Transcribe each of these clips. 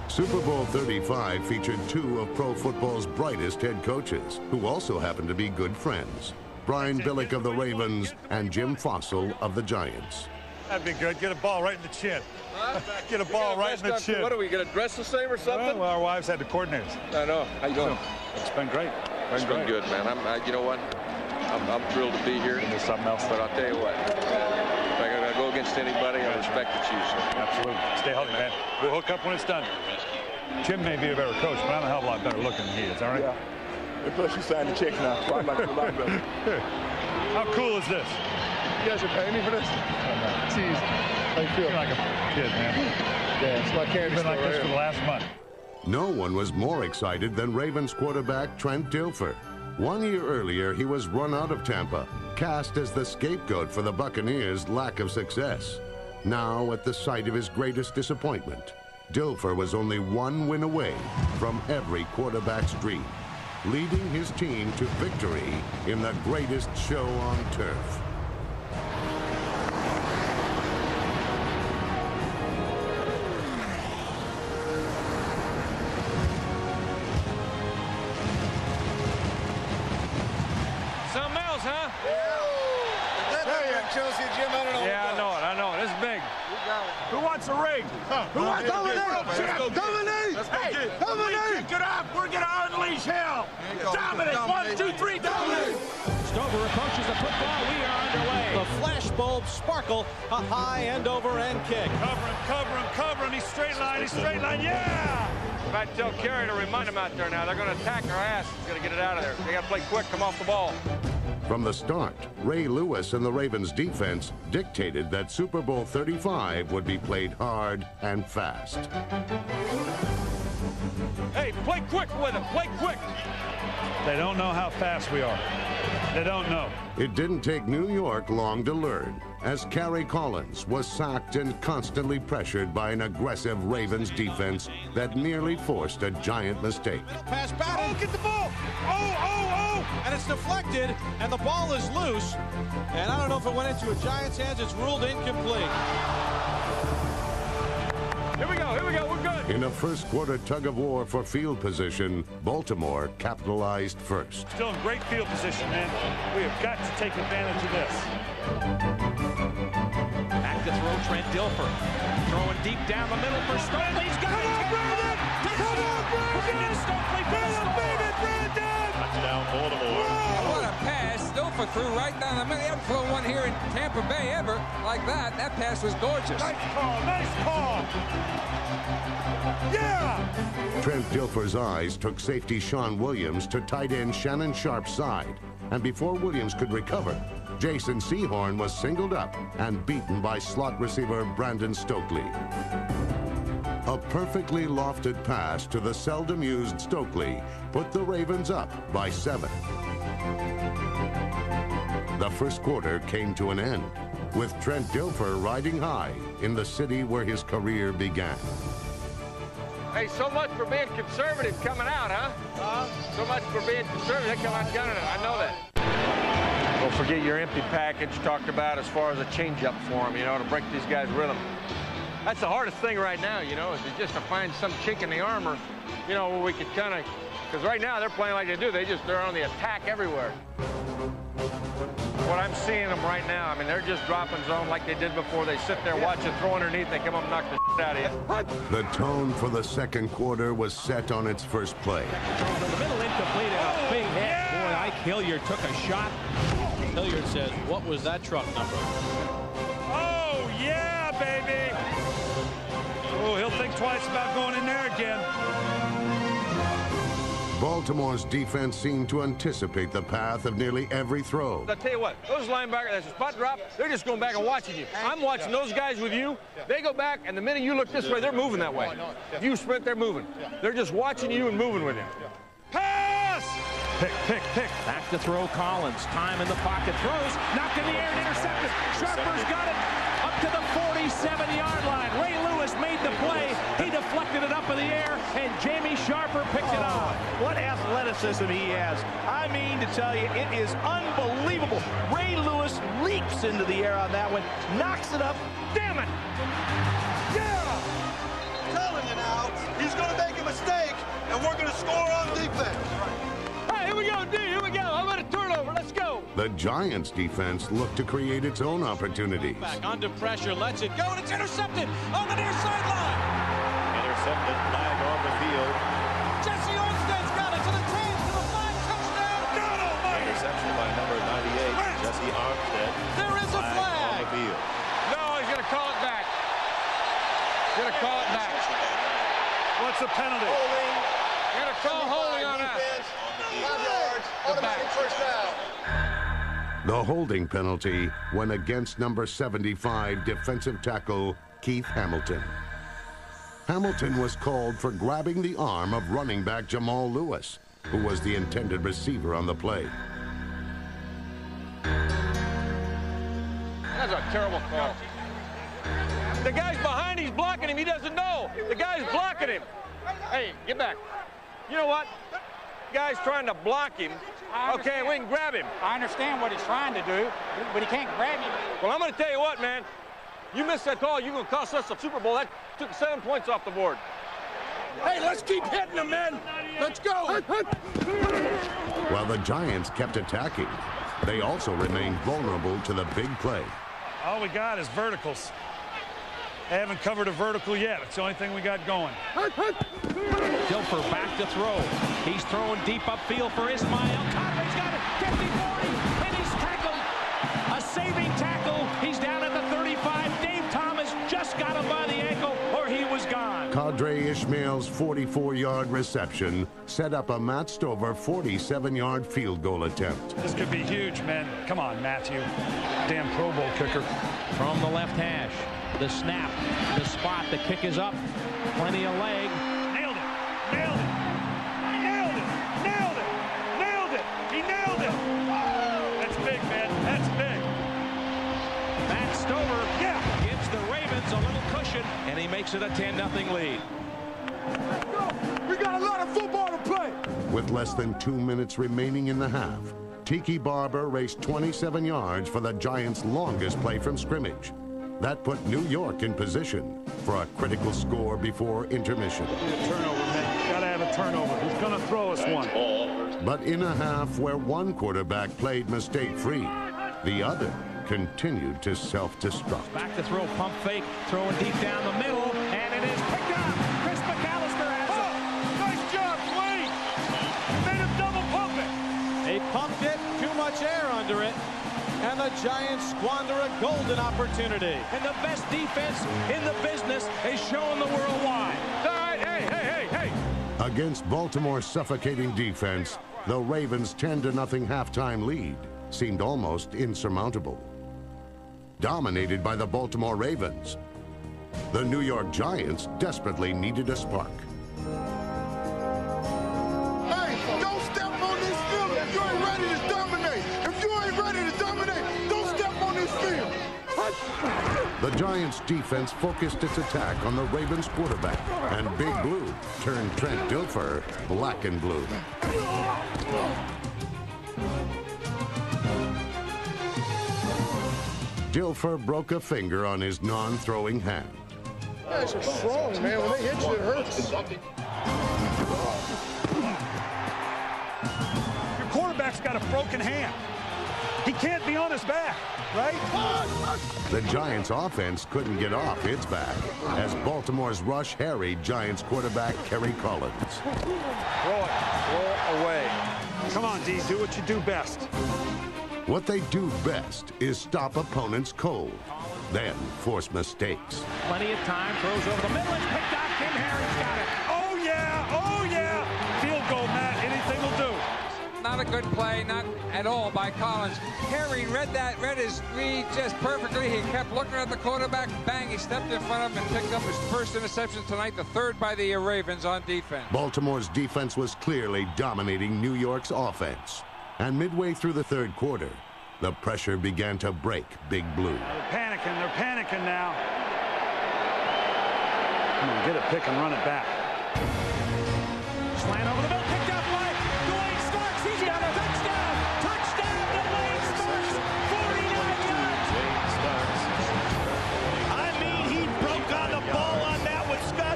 Super Bowl 35 featured two of pro football's brightest head coaches, who also happen to be good friends. Brian Billick of the Ravens and Jim Fossil of the Giants. That'd be good. Get a ball right in the chin. Huh? Get a ball right in the chin. What are we going to dress the same or something? Well, our wives had the coordinators. I know. How you doing? It's been great. It's been good, man. You know what? I'm thrilled to be here. There's something else. But I'll tell you what. If I'm going to go against anybody, I respect the Chiefs. Absolutely. Stay healthy, man. We'll hook up when it's done. Jim may be a better coach, but I'm a hell of a lot better looking than he is. All right? Yeah. And plus, you signed the check now, so I'd like to like better. How cool is this? You guys are paying me for this? Jeez. How you feel? You're like a kid, man. Yeah, it's my candy. You've been like this for the last month. No one was more excited than Ravens quarterback Trent Dilfer. 1 year earlier, he was run out of Tampa, cast as the scapegoat for the Buccaneers' lack of success. Now, at the site of his greatest disappointment, Dilfer was only one win away from every quarterback's dream, leading his team to victory in the greatest show on turf. Something else, huh? Chelsea, Jim, I don't know. Yeah, I know it. This is big. Who wants a ring? Who wants a ring? Dominique! Hey, Dominique! Kick it up! We're going to unleash hell! Dominique! 1, 2, 3, Dominique! Stover approaches the football. We are underway. The flashbulb sparkle. A high end over end kick. Cover him. He's straight line. Yeah! If I tell Kerry to remind him out there now, they're going to attack our ass. He's going to get it out of there. They got to play quick, come off the ball. From the start, Ray Lewis and the Ravens defense dictated that Super Bowl 35 would be played hard and fast. Hey, play quick with him. Play quick. They don't know how fast we are. They don't know. It didn't take New York long to learn, as Kerry Collins was sacked and constantly pressured by an aggressive Ravens defense that nearly forced a giant mistake. Pass back. Oh, get the ball. Oh. And it's deflected, and the ball is loose. And I don't know if it went into a Giant's hands. It's ruled incomplete. Here we go. We're good. In a first-quarter tug-of-war for field position, Baltimore capitalized first. Still in great field position, man. We have got to take advantage of this. Back to throw, Trent Dilfer. Throwing deep down the middle for Stokely. He's got it. Come on, Brandon! Stokely beat it, Brandon! Touchdown, Baltimore. What a pass. Dilfer threw right down the middle. He hasn't thrown one here in Tampa Bay ever like that. That pass was gorgeous. Nice call. Yeah! Trent Dilfer's eyes took safety Sean Williams to tight end Shannon Sharp's side. And before Williams could recover, Jason Sehorn was singled up and beaten by slot receiver Brandon Stokely. A perfectly lofted pass to the seldom used Stokely put the Ravens up by 7. The first quarter came to an end, with Trent Dilfer riding high in the city where his career began. Hey, so much for being conservative coming out, huh? So much for being conservative. They come out gunning it. I know that. Don't forget your empty package talked about as far as a change-up for them, to break these guys' rhythm. That's the hardest thing right now, is just to find some chink in the armor, where we could kind of, because right now they're playing like they do. They're on the attack everywhere. What I'm seeing them right now, they're just dropping zone like they did before. They sit there, watch it, throw underneath, they come up and knock the shit out of you. The tone for the second quarter was set on its first play. From the middle, incomplete, and a big hit. Boy, Ike Hilliard took a shot. Hilliard says, what was that truck number? Oh, yeah, baby. Oh, he'll think twice about going in there again. Baltimore's defense seemed to anticipate the path of nearly every throw. I'll tell you what, those linebackers, that's a spot drop, they're just going back and watching you. I'm watching those guys with you. They go back, and the minute you look this way, they're moving that way. If you sprint, they're moving. They're just watching you and moving with you. Pass! Pick. Back to throw, Collins. Time in the pocket. Throws. Knocked in the air and intercepted. Sharper's got it up to the 47-yard line. Ray Lewis made the play. He deflected it up in the air, and Jamie Sharper picked it off. What athleticism he has. I mean to tell you, it is unbelievable. Ray Lewis leaps into the air on that one, knocks it up. Damn it! Yeah! telling you now, he's going to make a mistake, and we're going to score on defense. Hey, here we go, D. Here we go. How about a turnover? Let's go. The Giants' defense looked to create its own opportunities. Back under pressure, lets it go, and it's intercepted on the near sideline. Intercepted, flag on the field. Jesse Olmstead's got it to the 10, to the 5, touchdown. God almighty. Interception by number 98, Jesse Olmstead. There is a flag on the field. No, he's going to call it back. He's going to call it back. What's the penalty? Holding. You're going to call holding on that. 5 yards. Automatic first down. The holding penalty went against number 75 defensive tackle Keith Hamilton. Hamilton was called for grabbing the arm of running back Jamal Lewis, who was the intended receiver on the play. That's a terrible call. The guy's behind, he's blocking him. He doesn't know. The guy's blocking him. Hey, get back. You know what? The guy's trying to block him. Okay, we can grab him. I understand what he's trying to do, but he can't grab him. Well, I'm going to tell you what, man. You missed that call, you're going to cost us the Super Bowl. That took 7 points off the board. Hey, let's keep hitting him, man. Let's go. While the Giants kept attacking, they also remained vulnerable to the big play. All we got is verticals. They haven't covered a vertical yet. It's the only thing we got going. Dilfer back to throw. He's throwing deep upfield for Ismail. Conway's got it. 50-40, and he's tackled. A saving tackle. He's down at the 35. Dave Thomas just got him by the ankle, or he was gone. Kadre Ishmael's 44-yard reception set up a Matt Stover 47-yard field goal attempt. This could be huge, man. Come on, Matthew. Damn Pro Bowl kicker. From the left hash. The snap, the spot, the kick is up. Plenty of leg. Nailed it. Nailed it. Nailed it. Nailed it. Nailed it. He nailed it. That's big, man. That's big. Matt Stover gives the Ravens a little cushion, and he makes it a 10-0 lead. We got a lot of football to play. With less than 2 minutes remaining in the half, Tiki Barber raced 27 yards for the Giants' longest play from scrimmage. That put New York in position for a critical score before intermission. Turnover, man. Gotta have a turnover. He's gonna throw us one. But in a half where one quarterback played mistake-free, the other continued to self-destruct. Back to throw, pump fake, throwing deep down the middle, and it is picked up. Chris McAllister has it. Nice job, Wayne. You made him double pump it. They pumped it, too much air under it, and the Giants squander a golden opportunity. And the best defense in the business is showing the world why. All right, hey. Against Baltimore's suffocating defense, the Ravens' 10-0 halftime lead seemed almost insurmountable. Dominated by the Baltimore Ravens, the New York Giants desperately needed a spark. Hey, don't step on this field if you ain't ready to dominate. If you ain't ready to dominate, don't step on this field. The Giants' defense focused its attack on the Ravens' quarterback, and Big Blue turned Trent Dilfer black and blue. Dilfer broke a finger on his non-throwing hand. Guys are strong, man. When they hit you, it hurts. Your quarterback's got a broken hand. He can't be on his back, right? The Giants' offense couldn't get off its back as Baltimore's rush harried Giants quarterback Kerry Collins. Throw it. Throw it away. Come on, D. Do what you do best. What they do best is stop opponents cold, then force mistakes. Plenty of time, throws over the middle, it's picked up. Kim Harry's got it. Oh, yeah. Oh, yeah. Field goal, Matt. Anything will do. Not a good play, not at all by Collins. Harry read his read just perfectly. He kept looking at the quarterback. Bang, he stepped in front of him and picked up his first interception tonight, the third by the Ravens on defense. Baltimore's defense was clearly dominating New York's offense. And midway through the third quarter, the pressure began to break Big Blue. They're panicking now. Come on, get a pick and run it back. Slant over the middle, picked up by Dwayne Starks. He's got a touchdown. Touchdown to Dwayne Starks. 49 yards. I mean, he broke on the ball on that one, Scott.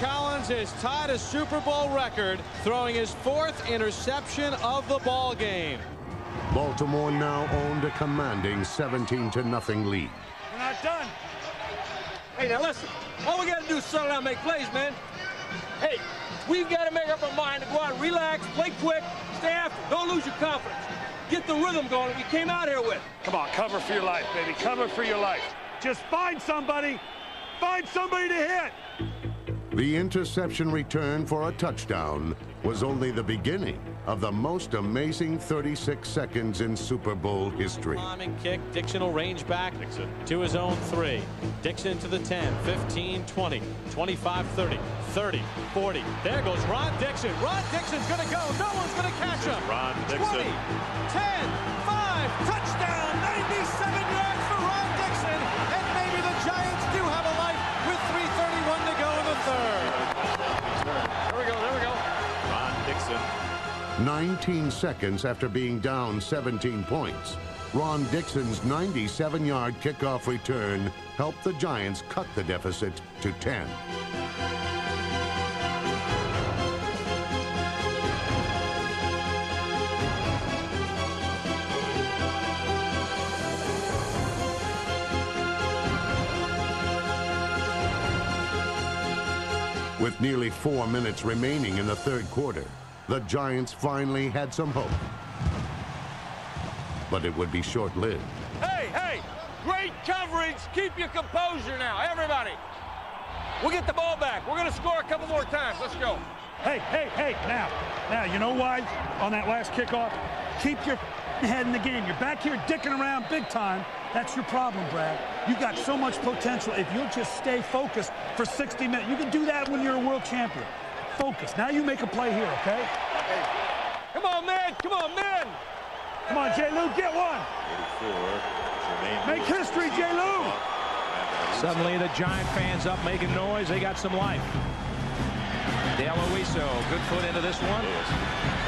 Collins has tied a Super Bowl record, throwing his 4th interception of the ball game. Baltimore now owned a commanding 17-0 lead. We're not done. Hey, now listen. All we got to do is settle down and make plays, man. Hey, we've got to make up our mind to go out and relax, play quick, stay after. Don't lose your confidence. Get the rhythm going that we came out here with. Come on, cover for your life, baby. Cover for your life. Just find somebody. Find somebody to hit. The interception return for a touchdown was only the beginning of the most amazing 36 seconds in Super Bowl history. Climbing kick. Dixon will range back to his own 3. Dixon to the 10, 15, 20, 25, 30, 30, 40. There goes Ron Dixon. Ron Dixon's going to go. No one's going to catch him. Ron Dixon. 20, 10, 5, touchdown, 97 yards for Ron Dixon. And maybe the Giants do have a life with 3:31 to go in the 3rd. There we go, there we go. Ron Dixon. 19 seconds after being down 17 points, Ron Dixon's 97-yard kickoff return helped the Giants cut the deficit to 10. With nearly 4 minutes remaining in the 3rd quarter, the Giants finally had some hope. But it would be short-lived. Hey, hey, great coverage. Keep your composure now, everybody. We'll get the ball back. We're going to score a couple more times. Let's go. Hey, hey, hey, now, you know why on that last kickoff? Keep your head in the game. You're back here dicking around big time. That's your problem, Brad. You got so much potential if you'll just stay focused for 60 minutes. You can do that when you're a world champion. Focus. Now you make a play here, okay? Come on, man. Come on, man. Come on, J. Lou, get one. 84. Make history, J. Lou. Suddenly the Giant fans up making noise. They got some life. DeLuiso, good foot into this one.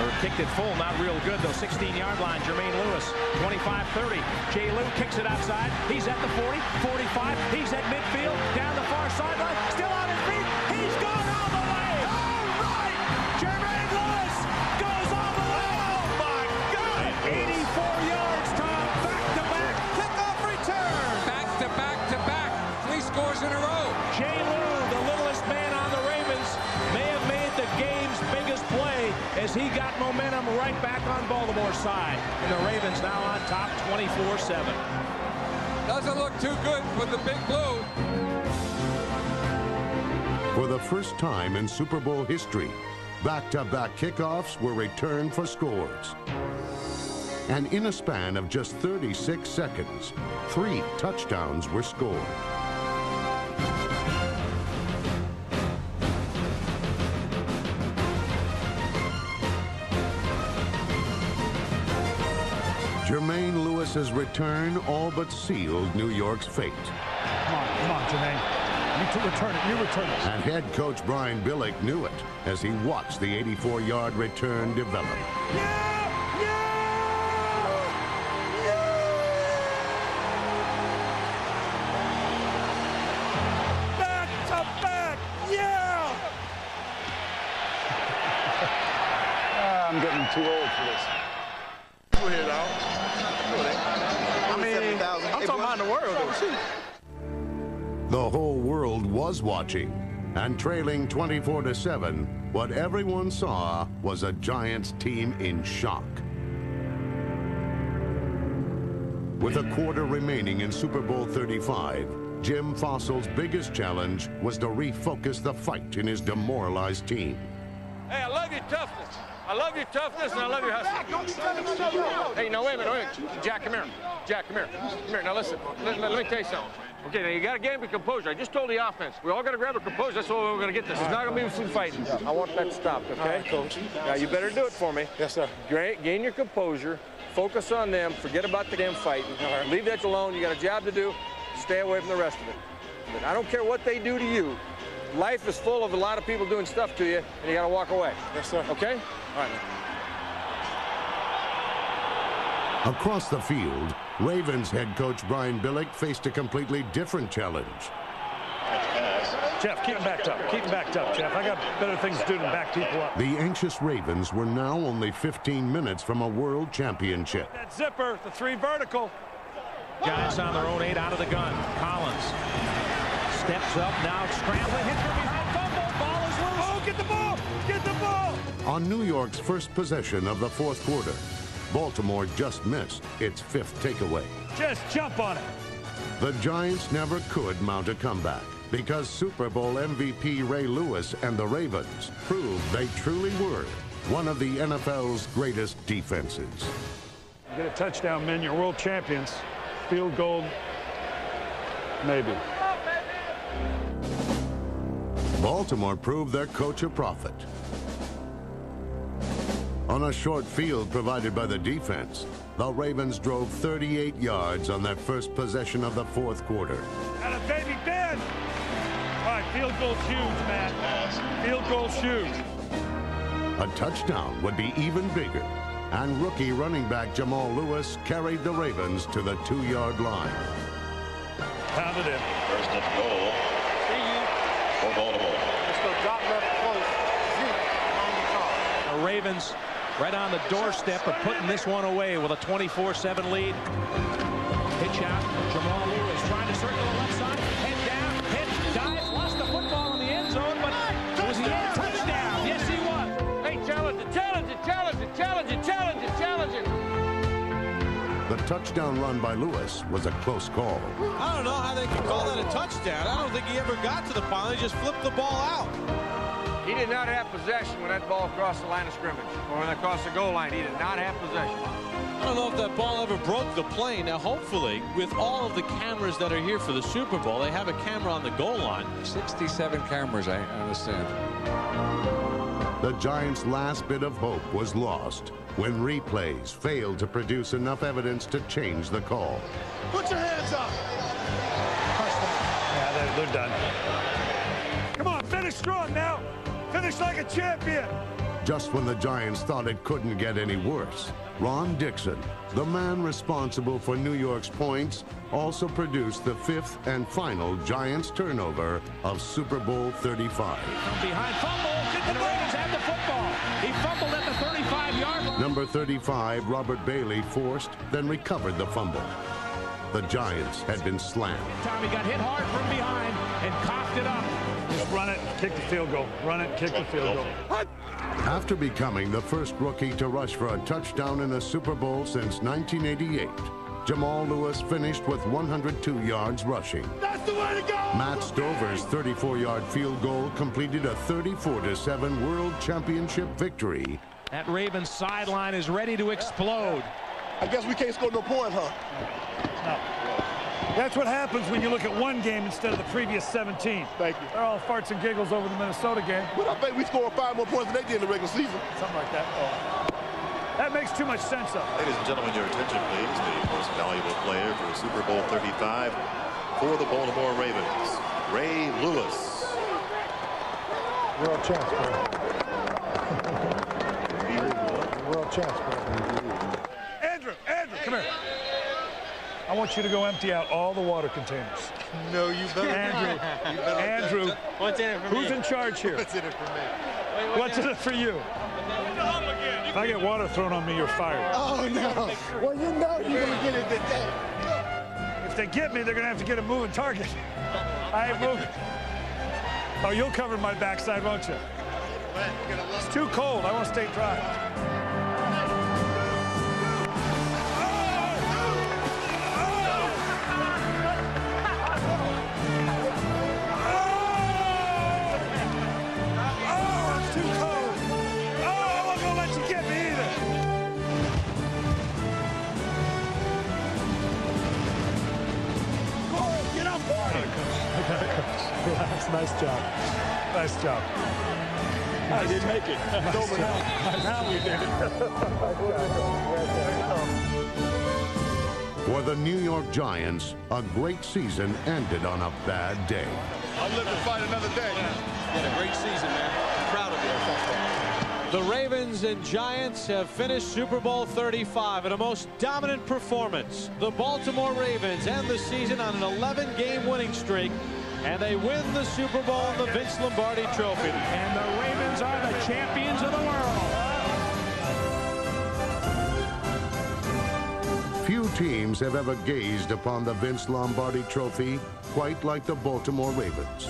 Or kicked it full, not real good though. 16-yard line, Jermaine Lewis, 25-30. J. Lou kicks it outside. He's at the 40, 45. He's at midfield, down the far sideline, still on his feet. He's gone all the way. All right, Jermaine Lewis goes all the way. Oh my God! 84 yards, Tom. Back-to-back kickoff return. Back-to-back-to-back. 3 scores in a row. J. Lou, the littlest man on the Ravens, may have made the game's biggest play as he got momentum right back on Baltimore's side. And the Ravens now on top 24-7. Doesn't look too good for the Big Blue. For the first time in Super Bowl history, back-to-back kickoffs were returned for scores. And in a span of just 36 seconds, 3 touchdowns were scored. Jermaine Lewis's return all but sealed New York's fate. Come on, Jermaine. You return it. You return it. And head coach Brian Billick knew it as he watched the 84-yard return develop. Back to back. Yeah. I'm getting too old for this. We're here, dog. I mean, I'm talking about the world, though. The whole world was watching, and trailing 24-7, what everyone saw was a Giants team in shock. With a quarter remaining in Super Bowl 35, Jim Fossil's biggest challenge was to refocus the fight in his demoralized team. Hey, I love your toughness. I love your toughness and I love your hustle. Hey, no, wait a minute. Jack, come here. Jack, come here. Come here. Now, listen. Let me tell you something. Okay, now you got to get him composure. I just told the offense. We all got to grab our composure. That's all we're going to get this. It's not going to be some fighting. I want that stopped, okay? Right, Coach. Now, you better do it for me. Yes, sir. Gain your composure. Focus on them. Forget about the damn fighting. Right. Leave that alone. You got a job to do. Stay away from the rest of it. But I don't care what they do to you. Life is full of a lot of people doing stuff to you, and you got to walk away. Yes, sir. Okay? All right. Across the field, Ravens head coach Brian Billick faced a completely different challenge. Jeff, keep him backed up. Keep him backed up, Jeff. I got better things to do than back people up. The anxious Ravens were now only 15 minutes from a world championship. That zipper, the 3 vertical. Giants on their own 8 out of the gun. Collins steps up, now scrambling, hits from behind, fumble, ball is loose. Oh, get the ball! Get the ball! On New York's first possession of the fourth quarter, Baltimore just missed its 5th takeaway. Just jump on it. The Giants never could mount a comeback because Super Bowl MVP Ray Lewis and the Ravens proved they truly were one of the NFL's greatest defenses. Get a touchdown, men. You're world champions. Field goal, maybe. Baltimore proved their coach a prophet. On a short field provided by the defense, the Ravens drove 38 yards on their first possession of the fourth quarter. And a baby Ben! All right, field goal's huge, man. Field goal's huge. A touchdown would be even bigger, and rookie running back Jamal Lewis carried the Ravens to the 2-yard line. Pounded in. First and goal for Baltimore. Let's go drop left close. The Ravens right on the doorstep of putting this one away with a 24-7 lead. Pitch out. Jamal Lewis trying to circle the left side. Head down. Hit. Dive. Lost the football in the end zone, but was he in? Touchdown. Yes, he was. Hey, challenge it, challenge it, challenge it, challenge it, challenge it, challenge it. The touchdown run by Lewis was a close call. I don't know how they can call that a touchdown. I don't think he ever got to the pylon. He just flipped the ball out. He did not have possession when that ball crossed the line of scrimmage or when it crossed the goal line. He did not have possession. I don't know if that ball ever broke the plane. Now, hopefully, with all of the cameras that are here for the Super Bowl, they have a camera on the goal line. 67 cameras, I understand. The Giants' last bit of hope was lost when replays failed to produce enough evidence to change the call. Put your hands up. Yeah, they're done. Come on, finish strong now. Finish like a champion. Just when the Giants thought it couldn't get any worse, Ron Dixon, the man responsible for New York's points, also produced the 5th and final Giants turnover of Super Bowl 35. From behind, fumble, and the Ravens had the football. He fumbled at the 35-yard line. Number 35, Robert Bailey, forced, then recovered the fumble. The Giants had been slammed. Time he got hit hard from behind and cocked it up. Just run it, kick the field goal. Run it, kick the field goal. After becoming the first rookie to rush for a touchdown in a Super Bowl since 1988, Jamal Lewis finished with 102 yards rushing. That's the way to go! Matt Stover's 34-yard field goal completed a 34-7 World Championship victory. That Ravens sideline is ready to explode. I guess we can't score no points, huh? No. That's what happens when you look at one game instead of the previous 17. Thank you. They're all farts and giggles over the Minnesota game. But I bet we scored 5 more points than they did in the regular season. Something like that. That makes too much sense of it. Ladies and gentlemen, your attention, please. The most valuable player for Super Bowl 35 for the Baltimore Ravens, Ray Lewis. World champs, bro. World champs, bro. Andrew, come here. I want you to go empty out all the water containers. No, you better. Andrew, what's in it for me? Who's in charge here? What's in it for me? What's in it for you? If I get water thrown on me, you're fired. Oh, no. Well, you know you're going to get it today. If they get me, they're going to have to get a moving target. I ain't moving. Oh, you'll cover my backside, won't you? It's too cold. I want to stay dry. Nice job. Nice job. I didn't make it. It's over now. Now we did it. For the New York Giants, a great season ended on a bad day. I'll live to fight another day. Had a great season, man. I'm proud of you. The Ravens and Giants have finished Super Bowl 35 in a most dominant performance. The Baltimore Ravens end the season on an 11-game winning streak and they win the Super Bowl and the Vince Lombardi Trophy. And the Ravens are the champions of the world. Few teams have ever gazed upon the Vince Lombardi Trophy quite like the Baltimore Ravens.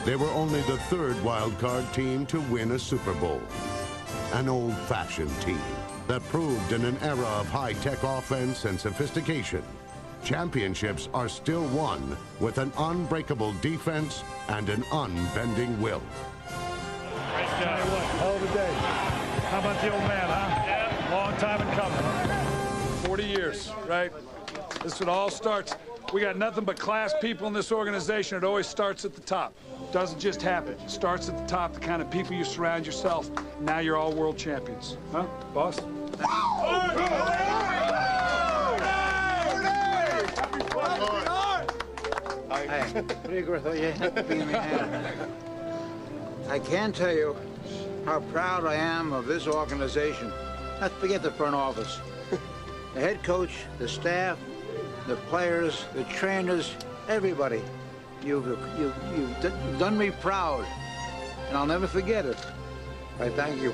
They were only the third wild card team to win a Super Bowl. An old-fashioned team that proved in an era of high-tech offense and sophistication, championships are still won with an unbreakable defense and an unbending will. Tell you what, hell of a day. How about the old man, huh? Yeah. Long time in coming. 40 years, right? This is what all starts. We got nothing but class people in this organization. It always starts at the top. It doesn't just happen. It starts at the top, the kind of people you surround yourself. Now you're all world champions. Huh, boss? I can tell you how proud I am of this organization. Not forget the front office. The head coach, the staff, the players, the trainers, everybody. You've done me proud, and I'll never forget it. I thank you.